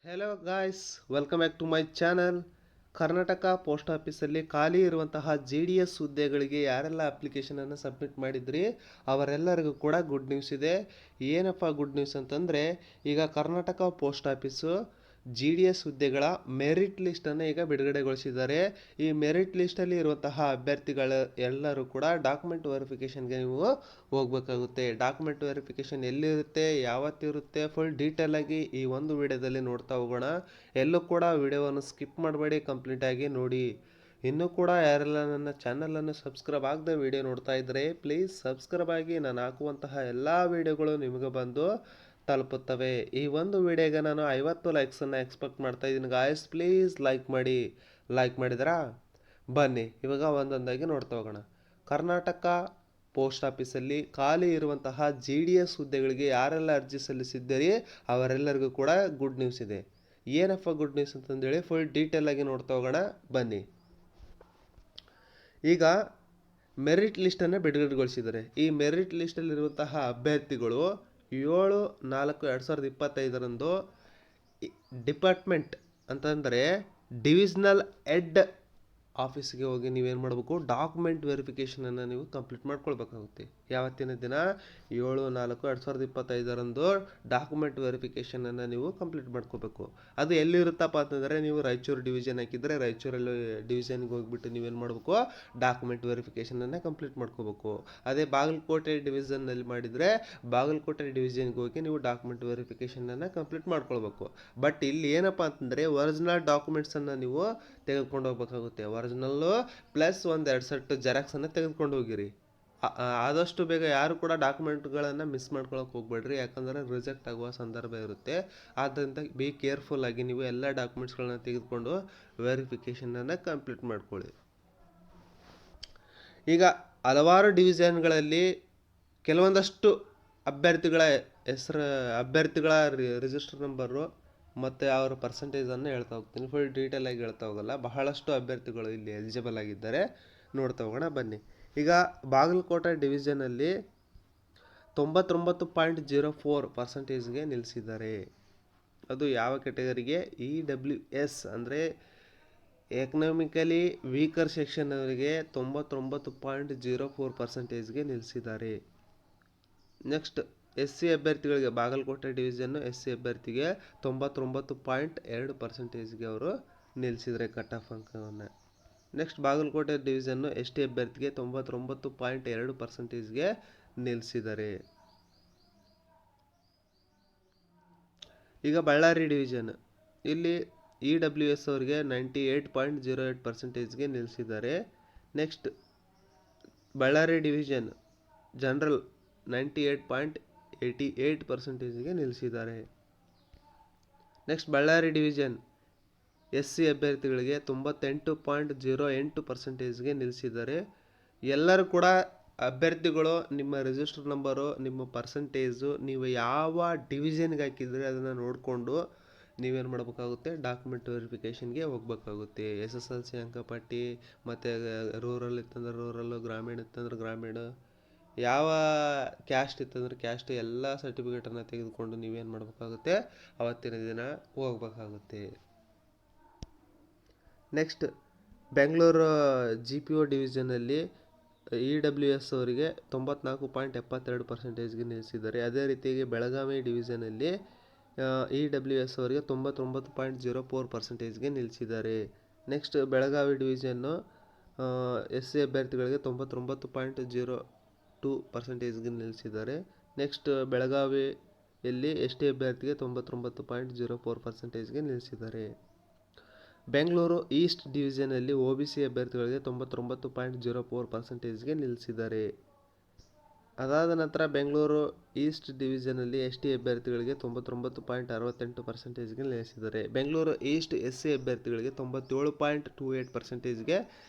Hello guys, welcome back to my channel. Karnataka post ಆಫೀಸಲ್ಲಿ ಖಾಲಿ ಇರುವಂತಹ GDS ಹುದ್ದೆಗಳಿಗೆ ಯಾರೆಲ್ಲ ಅಪ್ಲಿಕೇಶನನ್ನು ಸಬ್ಮಿಟ್ ಮಾಡಿದ್ರಿ ಅವರೆಲ್ಲರಿಗೂ ಕೂಡ ಗುಡ್ ನ್ಯೂಸ್ ಇದೆ. ಏನಪ್ಪ ಗುಡ್ ನ್ಯೂಸ್ ಅಂತಂದರೆ, ಈಗ ಕರ್ನಾಟಕ ಪೋಸ್ಟ್ ಆಫೀಸು GDS ಹುದ್ದೆಗಳ ಮೆರಿಟ್ ಲಿಸ್ಟನ್ನು ಈಗ ಬಿಡುಗಡೆಗೊಳಿಸಿದ್ದಾರೆ. ಈ ಮೆರಿಟ್ ಲಿಸ್ಟಲ್ಲಿ ಇರುವಂತಹ ಅಭ್ಯರ್ಥಿಗಳು ಎಲ್ಲರೂ ಕೂಡ ಡಾಕ್ಯುಮೆಂಟ್ ವೆರಿಫಿಕೇಷನ್ಗೆ ನೀವು ಹೋಗಬೇಕಾಗುತ್ತೆ. ಡಾಕ್ಯುಮೆಂಟ್ ವೆರಿಫಿಕೇಷನ್ ಎಲ್ಲಿರುತ್ತೆ, ಯಾವತ್ತಿರುತ್ತೆ, ಫುಲ್ ಡೀಟೇಲ್ ಆಗಿ ಈ ಒಂದು ವಿಡಿಯೋದಲ್ಲಿ ನೋಡ್ತಾ ಹೋಗೋಣ. ಎಲ್ಲೂ ಕೂಡ ವಿಡಿಯೋವನ್ನು ಸ್ಕಿಪ್ ಮಾಡಬೇಡಿ, ಕಂಪ್ಲೀಟಾಗಿ ನೋಡಿ. ಇನ್ನೂ ಕೂಡ ಯಾರೆಲ್ಲ ನನ್ನ ಚಾನಲನ್ನು ಸಬ್ಸ್ಕ್ರೈಬ್ ಆಗದೆ ವಿಡಿಯೋ ನೋಡ್ತಾ ಇದ್ದರೆ ಪ್ಲೀಸ್ ಸಬ್ಸ್ಕ್ರೈಬ್ ಆಗಿ. ನಾನು ಹಾಕುವಂತಹ ಎಲ್ಲ ವಿಡಿಯೋಗಳು ನಿಮಗೆ ಬಂದು ತಲುಪುತ್ತವೆ. ಈ ಒಂದು ವಿಡಿಯೋಗೆ ನಾನು 50 ಲೈಕ್ಸನ್ನು ಎಕ್ಸ್ಪೆಕ್ಟ್ ಮಾಡ್ತಾ ಇದ್ದೀನಿ ಗಾಯ್ಸ್. ಪ್ಲೀಸ್ ಲೈಕ್ ಮಾಡಿ. ಲೈಕ್ ಮಾಡಿದ್ರಾ? ಬನ್ನಿ ಇವಾಗ ಒಂದೊಂದಾಗಿ ನೋಡ್ತಾ ಹೋಗೋಣ. ಕರ್ನಾಟಕ ಪೋಸ್ಟ್ ಆಫೀಸಲ್ಲಿ ಖಾಲಿ ಇರುವಂತಹ GDS ಹುದ್ದೆಗಳಿಗೆ ಯಾರೆಲ್ಲ ಅರ್ಜಿ ಸಲ್ಲಿಸಿದ್ದೀರಿ ಅವರೆಲ್ಲರಿಗೂ ಕೂಡ ಗುಡ್ ನ್ಯೂಸ್ ಇದೆ. ಏನಪ್ಪ ಗುಡ್ ನ್ಯೂಸ್ ಅಂತಂದೇಳಿ ಫುಲ್ ಡೀಟೇಲ್ ಆಗಿ ನೋಡ್ತಾ ಹೋಗೋಣ ಬನ್ನಿ. ಈಗ ಮೆರಿಟ್ ಲಿಸ್ಟನ್ನು ಬಿಡುಗಡೆಗೊಳಿಸಿದ್ದಾರೆ. ಈ ಮೆರಿಟ್ ಲಿಸ್ಟಲ್ಲಿರುವಂತಹ ಅಭ್ಯರ್ಥಿಗಳು 7/4/2025 ಡಿಪಾರ್ಟ್ಮೆಂಟ್ ಅಂತಂದರೆ ಡಿವಿಷನಲ್ ಹೆಡ್ ಆಫೀಸ್ಗೆ ಹೋಗಿ ನೀವೇನು ಮಾಡಬೇಕು, ಡಾಕ್ಯುಮೆಂಟ್ ವೆರಿಫಿಕೇಷನನ್ನು ನೀವು ಕಂಪ್ಲೀಟ್ ಮಾಡ್ಕೊಳ್ಬೇಕಾಗುತ್ತೆ. ಯಾವತ್ತಿನ ದಿನ 7/4/2025 ಡಾಕ್ಯುಮೆಂಟ್ ವೆರಿಫಿಕೇಷನನ್ನು ನೀವು ಕಂಪ್ಲೀಟ್ ಮಾಡ್ಕೋಬೇಕು. ಅದು ಎಲ್ಲಿರುತ್ತಪ್ಪ ಅಂತಂದರೆ, ನೀವು ರಾಯಚೂರು ಡಿವಿಷನ್ ಹಾಕಿದರೆ ರಾಯಚೂರಲ್ಲಿ ಡಿವಿಷನ್ಗೆ ಹೋಗಿಬಿಟ್ಟು ನೀವೇನು ಮಾಡಬೇಕು, ಡಾಕ್ಯುಮೆಂಟ್ ವೆರಿಫಿಕೇಷನನ್ನು ಕಂಪ್ಲೀಟ್ ಮಾಡ್ಕೋಬೇಕು. ಅದೇ ಬಾಗಲಕೋಟೆ ಡಿವಿಷನ್ನಲ್ಲಿ ಮಾಡಿದರೆ ಬಾಗಲಕೋಟೆ ಡಿವಿಷನ್ಗೆ ಹೋಗಿ ನೀವು ಡಾಕ್ಯುಮೆಂಟ್ ವೆರಿಫಿಕೇಷನನ್ನು ಕಂಪ್ಲೀಟ್ ಮಾಡ್ಕೊಳ್ಬೇಕು. ಬಟ್ ಇಲ್ಲಿ ಏನಪ್ಪ ಅಂತಂದರೆ, ಒರಿಜಿನಲ್ ಡಾಕ್ಯುಮೆಂಟ್ಸನ್ನು ನೀವು ತೆಗೆದುಕೊಂಡು ಹೋಗ್ಬೇಕಾಗುತ್ತೆ. ಒರಿಜಿನಲ್ಲು ಪ್ಲಸ್ 1-2 ಸೆಟ್ ಜೆರಾಕ್ಸನ್ನು ತೆಗೆದುಕೊಂಡು ಹೋಗಿರಿ. ಆದಷ್ಟು ಬೇಗ ಯಾರು ಕೂಡ ಡಾಕ್ಯುಮೆಂಟ್ಗಳನ್ನು ಮಿಸ್ ಮಾಡ್ಕೊಳಕ್ಕೆ ಹೋಗ್ಬೇಡ್ರಿ, ಯಾಕಂದರೆ ರಿಜೆಕ್ಟ್ ಆಗುವ ಸಂದರ್ಭ ಇರುತ್ತೆ. ಆದ್ದರಿಂದ ಬಿ ಕೇರ್ಫುಲ್ ಆಗಿ ನೀವು ಎಲ್ಲ ಡಾಕ್ಯುಮೆಂಟ್ಸ್ಗಳನ್ನ ತೆಗೆದುಕೊಂಡು ವೆರಿಫಿಕೇಷನನ್ನು ಕಂಪ್ಲೀಟ್ ಮಾಡ್ಕೊಳ್ಳಿ. ಈಗ ಹಲವಾರು ಡಿವಿಷನ್ಗಳಲ್ಲಿ ಕೆಲವೊಂದಷ್ಟು ಅಭ್ಯರ್ಥಿಗಳ ಅಭ್ಯರ್ಥಿಗಳ ರಿಜಿಸ್ಟರ್ ನಂಬರು ಮತ್ತು ಅವರ ಪರ್ಸೆಂಟೇಜನ್ನು ಹೇಳ್ತಾ ಹೋಗ್ತೀನಿ. ಫುಲ್ ಡೀಟೇಲ್ ಆಗಿ ಹೇಳ್ತಾ ಹೋಗಲ್ಲ. ಬಹಳಷ್ಟು ಅಭ್ಯರ್ಥಿಗಳು ಇಲ್ಲಿ ಎಲಿಜಿಬಲ್ ಆಗಿದ್ದಾರೆ, ನೋಡ್ತಾ ಹೋಗೋಣ ಬನ್ನಿ. ಈಗ ಬಾಗಲಕೋಟೆ ಡಿವಿಷನಲ್ಲಿ 99.04% ನಿಲ್ಲಿಸಿದ್ದಾರೆ. ಅದು ಯಾವ ಕೆಟಗರಿಗೆ? EWS ಅಂದರೆ ಎಕನಾಮಿಕಲಿ ವೀಕರ್ ಸೆಕ್ಷನ್ ಅವರಿಗೆ 99.04% ನಿಲ್ಲಿಸಿದ್ದಾರೆ. ನೆಕ್ಸ್ಟ್ SC ಅಭ್ಯರ್ಥಿಗಳಿಗೆ, ಬಾಗಲಕೋಟೆ ಡಿವಿಷನ್ನು SC ಅಭ್ಯರ್ಥಿಗೆ 99.2% ಅವರು ನಿಲ್ಲಿಸಿದರೆ ಕಟ್ ಆಫ್ ಅಂಕವನ್ನು. ನೆಕ್ಸ್ಟ್ ಬಾಗಲಕೋಟೆ ಡಿವಿಷನ್ನು ST ಅಭ್ಯರ್ಥಿಗೆ 99.2% ನಿಲ್ಲಿಸಿದ್ದಾರೆ. ಈಗ ಬಳ್ಳಾರಿ ಡಿವಿಷನ್, ಇಲ್ಲಿ EWS ಅವರಿಗೆ 98.08% ನಿಲ್ಲಿಸಿದ್ದಾರೆ. ನೆಕ್ಸ್ಟ್ ಬಳ್ಳಾರಿ ಡಿವಿಷನ್ ಜನರಲ್ 98.88% ನಿಲ್ಲಿಸಿದ್ದಾರೆ. ನೆಕ್ಸ್ಟ್ ಬಳ್ಳಾರಿ ಡಿವಿಷನ್ SC ಅಭ್ಯರ್ಥಿಗಳಿಗೆ 98.08% ನಿಲ್ಲಿಸಿದ್ದಾರೆ. ಎಲ್ಲರೂ ಕೂಡ ಅಭ್ಯರ್ಥಿಗಳು ನಿಮ್ಮ ರಿಜಿಸ್ಟರ್ ನಂಬರು, ನಿಮ್ಮ ಪರ್ಸೆಂಟೇಜು, ನೀವು ಯಾವ ಡಿವಿಷನ್ಗೆ ಹಾಕಿದರೆ ಅದನ್ನು ನೋಡಿಕೊಂಡು ನೀವೇನು ಮಾಡಬೇಕಾಗುತ್ತೆ, ಡಾಕ್ಯುಮೆಂಟ್ ವೆರಿಫಿಕೇಷನ್ಗೆ ಹೋಗ್ಬೇಕಾಗುತ್ತೆ. SSLC ಅಂಕಪಟ್ಟಿ, ಮತ್ತು ರೂರಲ್ ಇತ್ತಂದ್ರೆ ರೂರಲ್ಲು, ಗ್ರಾಮೀಣ ಇತ್ತಂದ್ರೆ ಗ್ರಾಮೀಣ, ಯಾವ ಕ್ಯಾಸ್ಟ್ ಇತ್ತಂದ್ರೆ ಕ್ಯಾಸ್ಟ್, ಎಲ್ಲ ಸರ್ಟಿಫಿಕೇಟನ್ನು ತೆಗೆದುಕೊಂಡು ನೀವೇನು ಮಾಡಬೇಕಾಗುತ್ತೆ, ಅವತ್ತಿನ ದಿನ ಹೋಗ್ಬೇಕಾಗುತ್ತೆ. ನೆಕ್ಸ್ಟ್ ಬೆಂಗಳೂರು GPO ಡಿವಿಷನಲ್ಲಿ EWS ಅವರಿಗೆ 94.72% ನಿಲ್ಲಿಸಿದ್ದಾರೆ. ಅದೇ ರೀತಿಯಾಗಿ ಬೆಳಗಾವಿ ಡಿವಿಷನಲ್ಲಿ EWS ಅವರಿಗೆ 99.04% ನಿಲ್ಲಿಸಿದ್ದಾರೆ. ನೆಕ್ಸ್ಟ್ ಬೆಳಗಾವಿ ಡಿವಿಷನ್ನು SC ಅಭ್ಯರ್ಥಿಗಳಿಗೆ 99.02% ನಿಲ್ಲಿಸಿದ್ದಾರೆ. ನೆಕ್ಸ್ಟ್ ಬೆಳಗಾವಿಯಲ್ಲಿ ST ಅಭ್ಯರ್ಥಿಗೆ 99.04% ನಿಲ್ಲಿಸಿದ್ದಾರೆ. ಬೆಂಗಳೂರು ಈಸ್ಟ್ ಡಿವಿಷನಲ್ಲಿ OBC ಅಭ್ಯರ್ಥಿಗಳಿಗೆ 99.04% ನಿಲ್ಲಿಸಿದ್ದಾರೆ. ಅದಾದ ನಂತರ ಬೆಂಗಳೂರು ಈಸ್ಟ್ ಡಿವಿಷನಲ್ಲಿ ST ಅಭ್ಯರ್ಥಿಗಳಿಗೆ 99.68% ನಿಲ್ಲಿಸಿದ್ದಾರೆ. ಬೆಂಗಳೂರು ಈಸ್ಟ್ SC ಅಭ್ಯರ್ಥಿಗಳಿಗೆ 97.28%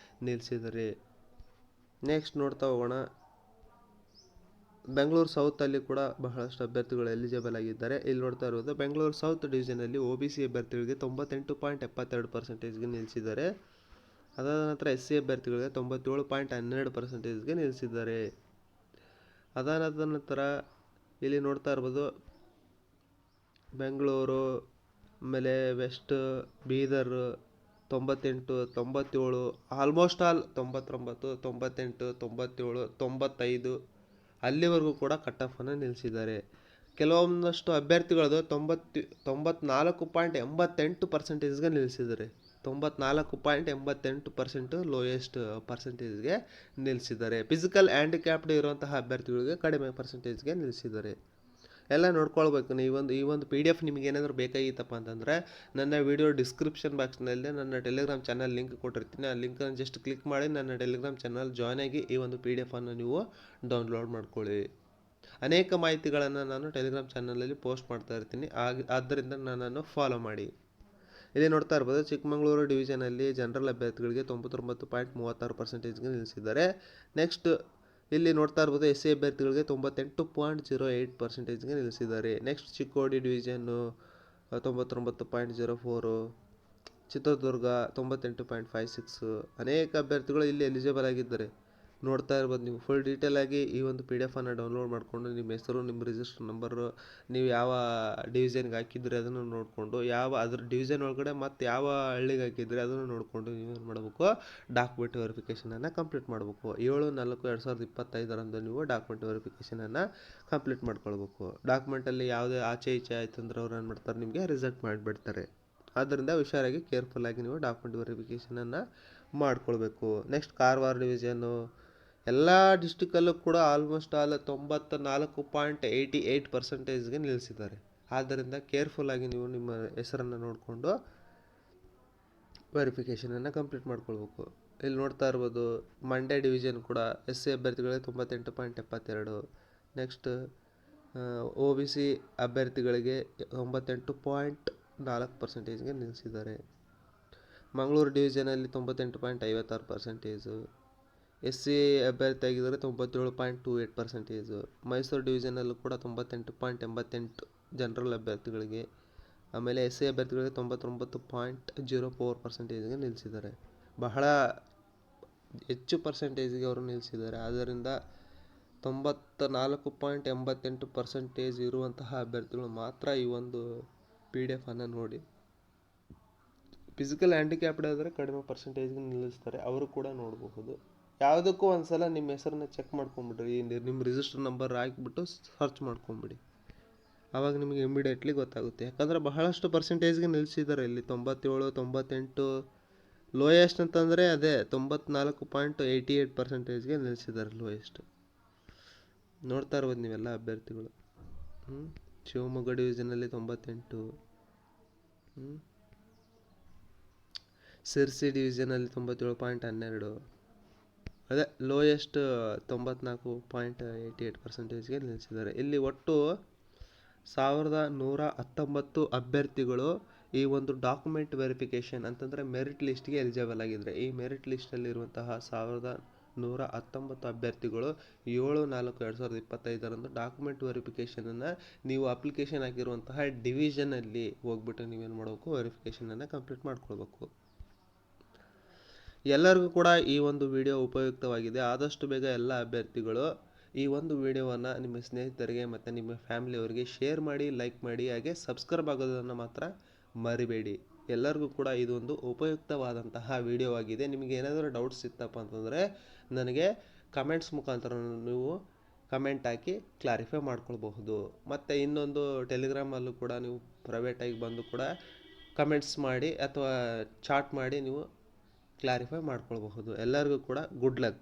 ನಿಲ್ಲಿಸಿದ್ದಾರೆ. ನೆಕ್ಸ್ಟ್ ನೋಡ್ತಾ ಹೋಗೋಣ. ಬೆಂಗಳೂರು ಸೌತಲ್ಲಿ ಕೂಡ ಬಹಳಷ್ಟು ಅಭ್ಯರ್ಥಿಗಳು ಎಲಿಜಿಬಲ್ ಆಗಿದ್ದಾರೆ. ಇಲ್ಲಿ ನೋಡ್ತಾ ಇರೋದು ಬೆಂಗಳೂರು ಸೌತ್ ಡಿವಿಷನಲ್ಲಿ OBC ಅಭ್ಯರ್ಥಿಗಳಿಗೆ 98.72% ನಿಲ್ಲಿಸಿದ್ದಾರೆ. ಅದಾದ ನಂತರ SC ಅಭ್ಯರ್ಥಿಗಳಿಗೆ 97.12% ನಿಲ್ಲಿಸಿದ್ದಾರೆ. ಅದಾದ ನಂತರ ಇಲ್ಲಿ ನೋಡ್ತಾ ಇರ್ಬೋದು ಬೆಂಗಳೂರು ಆಮೇಲೆ ವೆಸ್ಟ್ ಬೀದರ್ 98, 97, ಆಲ್ಮೋಸ್ಟ್ ಆಲ್ 99, 98, 97, 95 ಅಲ್ಲಿವರೆಗೂ ಕೂಡ ಕಟ್ ಆಫನ್ನು ನಿಲ್ಲಿಸಿದ್ದಾರೆ. ಕೆಲವೊಂದಷ್ಟು ಅಭ್ಯರ್ಥಿಗಳದು 94.88%ಗೆ ನಿಲ್ಲಿಸಿದ್ದಾರೆ. 94.88% ಲೋಯೆಸ್ಟ್ ಪರ್ಸೆಂಟೇಜ್ಗೆ ನಿಲ್ಲಿಸಿದ್ದಾರೆ. ಫಿಸಿಕಲ್ ಹ್ಯಾಂಡಿಕ್ಯಾಪ್ಡ್ ಇರುವಂತಹ ಅಭ್ಯರ್ಥಿಗಳಿಗೆ ಕಡಿಮೆ ಪರ್ಸೆಂಟೇಜ್ಗೆ ನಿಲ್ಲಿಸಿದ್ದಾರೆ. ಎಲ್ಲ ನೋಡ್ಕೊಳ್ಬೇಕು. ಈ ಒಂದು PDF ನಿಮಗೆ ಏನಾದರೂ ಬೇಕಾಗಿತ್ತಪ್ಪ ಅಂತಂದರೆ ನನ್ನ ವಿಡಿಯೋ ಡಿಸ್ಕ್ರಿಪ್ಷನ್ ಬಾಕ್ಸ್ನಲ್ಲಿ ನನ್ನ ಟೆಲಿಗ್ರಾಮ್ ಚಾನಲ್ ಲಿಂಕ್ ಕೊಟ್ಟಿರ್ತೀನಿ. ಆ ಲಿಂಕನ್ನು ಜಸ್ಟ್ ಕ್ಲಿಕ್ ಮಾಡಿ ನನ್ನ ಟೆಲಿಗ್ರಾಮ್ ಚಾನಲ್ ಜಾಯ್ನ್ ಆಗಿ ಈ ಒಂದು PDF ಅನ್ನು ನೀವು ಡೌನ್ಲೋಡ್ ಮಾಡ್ಕೊಳ್ಳಿ. ಅನೇಕ ಮಾಹಿತಿಗಳನ್ನು ನಾನು ಟೆಲಿಗ್ರಾಮ್ ಚಾನಲಲ್ಲಿ ಪೋಸ್ಟ್ ಮಾಡ್ತಾ ಇರ್ತೀನಿ. ಆದ್ದರಿಂದ ನನ್ನನ್ನು ಫಾಲೋ ಮಾಡಿ. ಇಲ್ಲಿ ನೋಡ್ತಾ ಇರ್ಬೋದು, ಚಿಕ್ಕಮಗಳೂರು ಡಿವಿಷನಲ್ಲಿ ಜನರಲ್ ಅಭ್ಯರ್ಥಿಗಳಿಗೆ 99.36%ಗೆ ನಿಲ್ಲಿಸಿದ್ದಾರೆ. ನೆಕ್ಸ್ಟ್ ಇಲ್ಲಿ ನೋಡ್ತಾ ಇರ್ಬೋದು, SC ಅಭ್ಯರ್ಥಿಗಳಿಗೆ 98.08%ಗೆ ನಿಲ್ಲಿಸಿದ್ದಾರೆ. Next Chikkodi division 99.04, Chitradurga 98.56. ಅನೇಕ ಅಭ್ಯರ್ಥಿಗಳು ಇಲ್ಲಿ ಎಲಿಜಿಬಲ್ ಆಗಿದ್ದಾರೆ. ನೋಡ್ತಾ ಇರ್ಬೋದು ನೀವು ಫುಲ್ ಡೀಟೇಲ್ ಆಗಿ ಈ ಒಂದು PDF ಅನ್ನು ಡೌನ್ಲೋಡ್ ಮಾಡಿಕೊಂಡು ನಿಮ್ಮ ಹೆಸರು, ನಿಮ್ಮ ರಿಜಿಸ್ಟರ್ ನಂಬರು, ನೀವು ಯಾವ ಡಿವಿಷನ್ಗೆ ಹಾಕಿದ್ರಿ ಅದನ್ನು ನೋಡಿಕೊಂಡು, ಅದ್ರ ಡಿವಿಷನ್ ಒಳಗಡೆ ಮತ್ತು ಯಾವ ಹಳ್ಳಿಗೆ ಹಾಕಿದ್ರಿ ಅದನ್ನು ನೋಡಿಕೊಂಡು ನೀವೇನು ಮಾಡಬೇಕು, ಡಾಕ್ಯುಮೆಂಟ್ ವೆರಿಫಿಕೇಷನನ್ನು ಕಂಪ್ಲೀಟ್ ಮಾಡಬೇಕು. 7/4/2025 ನೀವು ಡಾಕ್ಯುಮೆಂಟ್ ವೆರಿಫಿಕೇಷನನ್ನು ಕಂಪ್ಲೀಟ್ ಮಾಡ್ಕೊಳ್ಬೇಕು. ಡಾಕ್ಯುಮೆಂಟಲ್ಲಿ ಯಾವುದೇ ಆಚೆ ಈಚೆ ಆಯ್ತು ಅಂದ್ರೆ ಅವ್ರು ಏನು ಮಾಡ್ತಾರೆ, ನಿಮಗೆ ರಿಜೆಕ್ಟ್ ಮಾಡಿಬಿಡ್ತಾರೆ. ಆದ್ದರಿಂದ ಹುಷಾರಾಗಿ ಕೇರ್ಫುಲ್ಲಾಗಿ ನೀವು ಡಾಕ್ಯುಮೆಂಟ್ ವೆರಿಫಿಕೇಷನನ್ನು ಮಾಡ್ಕೊಳ್ಬೇಕು. ನೆಕ್ಸ್ಟ್ ಕಾರವಾರ ಡಿವಿಷನ್ನು ಎಲ್ಲ ಡಿಸ್ಟಿಕಲ್ಲೂ ಕೂಡ ಆಲ್ಮೋಸ್ಟ್ ಆಲ್ 94.88%ಗೆ ನಿಲ್ಲಿಸಿದ್ದಾರೆ. ಆದ್ದರಿಂದ ಕೇರ್ಫುಲ್ಲಾಗಿ ನೀವು ನಿಮ್ಮ ಹೆಸರನ್ನು ನೋಡಿಕೊಂಡು ವೆರಿಫಿಕೇಷನನ್ನು ಕಂಪ್ಲೀಟ್ ಮಾಡ್ಕೊಳ್ಬೇಕು. ಇಲ್ಲಿ ನೋಡ್ತಾ ಇರ್ಬೋದು, ಮಂಡ್ಯ ಡಿವಿಷನ್ ಕೂಡ SC ಅಭ್ಯರ್ಥಿಗಳಿಗೆ 98.72. ನೆಕ್ಸ್ಟ್ OBC ಅಭ್ಯರ್ಥಿಗಳಿಗೆ 98.4%ಗೆ ನಿಲ್ಲಿಸಿದ್ದಾರೆ. ಮಂಗಳೂರು ಡಿವಿಷನಲ್ಲಿ 98.56%. SC ಅಭ್ಯರ್ಥಿ ಆಗಿದ್ದರೆ 97.28%. ಮೈಸೂರು ಡಿವಿಷನಲ್ಲೂ ಕೂಡ 98.88 ಜನರಲ್ ಅಭ್ಯರ್ಥಿಗಳಿಗೆ. ಆಮೇಲೆ SC ಅಭ್ಯರ್ಥಿಗಳಿಗೆ 99.04%ಗೆ ನಿಲ್ಲಿಸಿದ್ದಾರೆ. ಬಹಳ ಹೆಚ್ಚು ಪರ್ಸೆಂಟೇಜ್ಗೆ ಅವರು ನಿಲ್ಲಿಸಿದ್ದಾರೆ. ಆದ್ದರಿಂದ 94.88% ಇರುವಂತಹ ಅಭ್ಯರ್ಥಿಗಳು ಮಾತ್ರ ಈ ಒಂದು PDF ಅನ್ನು ನೋಡಿ. ಫಿಸಿಕಲ್ ಹ್ಯಾಂಡಿಕ್ಯಾಪ್ಡ್ ಆದರೆ ಕಡಿಮೆ ಪರ್ಸೆಂಟೇಜ್ಗೆ ನಿಲ್ಲಿಸ್ತಾರೆ, ಅವರು ಕೂಡ ನೋಡಬಹುದು. ಯಾವುದಕ್ಕೂ ಒಂದ್ಸಲ ನಿಮ್ಮ ಹೆಸರನ್ನ ಚೆಕ್ ಮಾಡ್ಕೊಂಬಿಡ್ರಿ. ನಿಮ್ಮ ರಿಜಿಸ್ಟರ್ ನಂಬರ್ ಹಾಕಿಬಿಟ್ಟು ಸರ್ಚ್ ಮಾಡ್ಕೊಂಬಿಡಿ. ಆವಾಗ ನಿಮಗೆ ಇಮಿಡಿಯೇಟ್ಲಿ ಗೊತ್ತಾಗುತ್ತೆ. ಯಾಕಂದರೆ ಬಹಳಷ್ಟು ಪರ್ಸೆಂಟೇಜ್ಗೆ ನಿಲ್ಲಿಸಿದ್ದಾರೆ. ಇಲ್ಲಿ 97, 98, ಲೋಯೆಸ್ಟ್ ಅಂತಂದರೆ ಅದೇ 94.88%ಗೆ ನಿಲ್ಲಿಸಿದ್ದಾರೆ ಲೋಯೆಸ್ಟ್. ನೋಡ್ತಾ ಇರ್ಬೋದು ನೀವೆಲ್ಲ ಅಭ್ಯರ್ಥಿಗಳು. ಶಿವಮೊಗ್ಗ ಡಿವಿಷನಲ್ಲಿ 98, ಸಿರ್ಸಿ ಡಿವಿಷನಲ್ಲಿ 97.12, ಅದೇ ಲೋಯೆಸ್ಟ್ 94.88%ಗೆ ನಿಲ್ಲಿಸಿದ್ದಾರೆ. ಇಲ್ಲಿ ಒಟ್ಟು 1119 ಅಭ್ಯರ್ಥಿಗಳು ಈ ಒಂದು ಡಾಕ್ಯುಮೆಂಟ್ ವೆರಿಫಿಕೇಷನ್ ಅಂತಂದರೆ ಮೆರಿಟ್ ಲಿಸ್ಟ್ಗೆ ಎಲಿಜಿಬಲ್ ಆಗಿದ್ದಾರೆ. ಈ ಮೆರಿಟ್ ಲಿಸ್ಟಲ್ಲಿರುವಂತಹ 1119 ಅಭ್ಯರ್ಥಿಗಳು 7/4/2025 ಡಾಕ್ಯುಮೆಂಟ್ ವೆರಿಫಿಕೇಷನನ್ನು ನೀವು ಅಪ್ಲಿಕೇಶನ್ ಆಗಿರುವಂತಹ ಡಿವಿಷನಲ್ಲಿ ಹೋಗ್ಬಿಟ್ಟು ನೀವೇನು ಮಾಡಬೇಕು, ವೆರಿಫಿಕೇಷನನ್ನು ಕಂಪ್ಲೀಟ್ ಮಾಡ್ಕೊಳ್ಬೇಕು. ಎಲ್ಲರಿಗೂ ಕೂಡ ಈ ಒಂದು ವಿಡಿಯೋ ಉಪಯುಕ್ತವಾಗಿದೆ. ಆದಷ್ಟು ಬೇಗ ಎಲ್ಲ ಅಭ್ಯರ್ಥಿಗಳು ಈ ಒಂದು ವಿಡಿಯೋವನ್ನು ನಿಮ್ಮ ಸ್ನೇಹಿತರಿಗೆ ಮತ್ತು ನಿಮ್ಮ ಫ್ಯಾಮಿಲಿಯವರಿಗೆ ಶೇರ್ ಮಾಡಿ, ಲೈಕ್ ಮಾಡಿ, ಹಾಗೆ ಸಬ್ಸ್ಕ್ರೈಬ್ ಆಗೋದನ್ನು ಮಾತ್ರ ಮರಿಬೇಡಿ. ಎಲ್ಲರಿಗೂ ಕೂಡ ಇದೊಂದು ಉಪಯುಕ್ತವಾದಂತಹ ವಿಡಿಯೋ ಆಗಿದೆ. ನಿಮಗೆ ಏನಾದರೂ ಡೌಟ್ಸ್ ಇತ್ತಪ್ಪ ಅಂತಂದರೆ ನನಗೆ ಕಮೆಂಟ್ಸ್ ಮುಖಾಂತರ ನೀವು ಕಮೆಂಟ್ ಹಾಕಿ ಕ್ಲಾರಿಫೈ ಮಾಡ್ಕೊಳ್ಬಹುದು. ಮತ್ತು ಇನ್ನೊಂದು ಟೆಲಿಗ್ರಾಮಲ್ಲೂ ಕೂಡ ನೀವು ಪ್ರೈವೇಟಾಗಿ ಬಂದು ಕೂಡ ಕಮೆಂಟ್ಸ್ ಮಾಡಿ ಅಥವಾ ಚಾಟ್ ಮಾಡಿ ನೀವು ಕ್ಲಾರಿಫೈ ಮಾಡ್ಕೊಳ್ಬಹುದು. ಎಲ್ಲರಿಗೂ ಕೂಡ ಗುಡ್ ಲಕ್.